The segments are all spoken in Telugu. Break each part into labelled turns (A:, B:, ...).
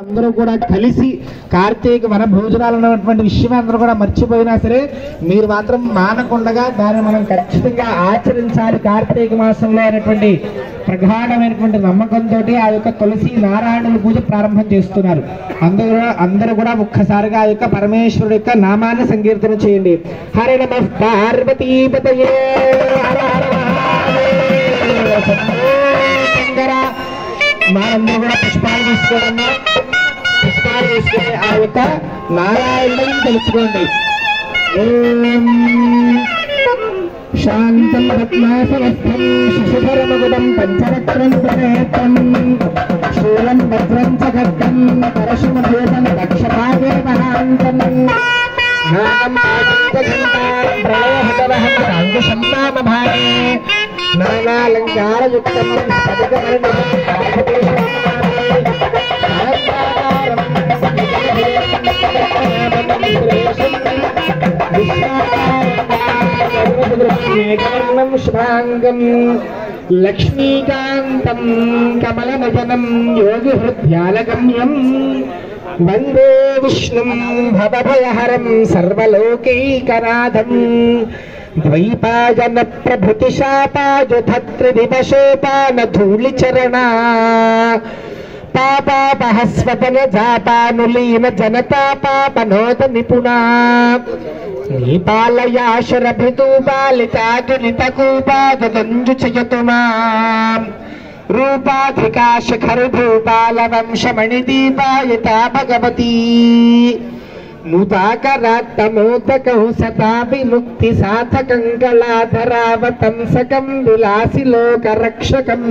A: అందరూ కూడా కలిసి కార్తీక వన భోజనాలు అన్నటువంటి విషయం అందరూ కూడా మర్చిపోయినా సరే మీరు మాత్రం మానకుండగా దాన్ని మనం ఖచ్చితంగా ఆచరించాలి. కార్తీక మాసంలో అనేటువంటి ప్రగాఢమైనటువంటి నమ్మకంతో ఆ యొక్క తులసి నారాయణుల పూజ ప్రారంభం చేస్తున్నారు. అందరూ కూడా ఒక్కసారిగా ఆ యొక్క పరమేశ్వరుడు యొక్క నామాన్ని సంకీర్తన చేయండి. హరి నమః పార్వతీపతయే హర హర మహాదేవ. మనందరూ కూడా పుష్పాలు తీసుకోవడము, పుష్పాలు తీసుకుని ఆ యొక్క నారాయణుని తెలుసుకోండి. ఓం శాంతం రత్నాసనస్థం శశిధరమగుడం పంచరత్నం ప్రణేత్రం శూలం భద్రం చ ఖడ్గం పరశుమభూతం దక్షభాగే మహాంతం నానాలంకారయుక్తం శుభాంగం లక్ష్మీకాంతం కమలనయనం యోగిహృద్యాలగమ్యం వందే విష్ణుం భవభయహరం సర్వలోకైకనాథం ద్వైపాయన ప్రభృతి శాపాజుధత్రిదివశోపాన ధూళిచరణా పాపాపహస్వపన జాపానులీన జనతా పాపనోద నిపుణా నీపాలయాశరభితూపాలితాదులితకూపాదులంజుచయతు మాం రూపాధికా శిఖరభూపాల వంశమణిదీపాయతా భగవతీ ముదాకరాత్తమోదకం సతాభిముక్తి సాధకం కళాధరావతంసకం విలాసిలోకరక్షకం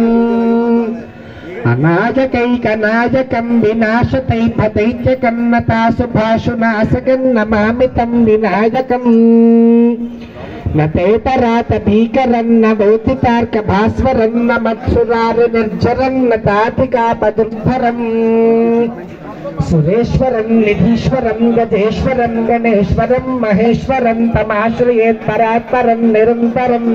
A: అనాయకైకనాయకం వినాశతైపతైత్యకం నతాసుభాషునాశకం నమామి తం వినాయకం నతేతరాత భీకరం నవోతితార్క భాస్వరం నమత్సురారి నిర్జరం నతాధికాపదుర్ధరం సురేశ్వరం నిధీశ్వరం గజేశ్వరం గణేశ్వరం మహేశ్వరం తమాశ్రయేత్ పరాత్పరం నిరంతరం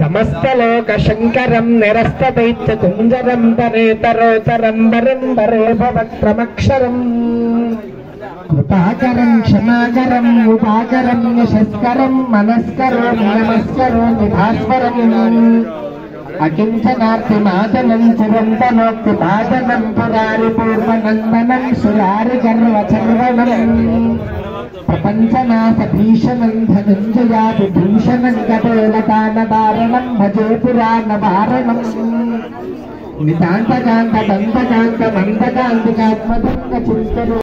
A: సమస్తలోక శంకరం నిరస్తదైత్య కుంజరం తరేతరోతరం వరం వరే భవక్రమక్షరం కృపాకరం క్షమాకరం ఉపాకరం యశస్కరం మనస్కరం నమస్కరం భాస్వరం అకించనార్తిమాదనం చిరంతనోక్తి పాదనం పురారి పూర్వనందనం సురారి గర్వచర్వణం ప్రపంచనాథ భీషణం ధనంజయాది భూషణం కటోలతానదారణం భజే పురాణవారణం నితాంతకాంత దంతకాంత మందకాంతికాత్మదంగ చింతరు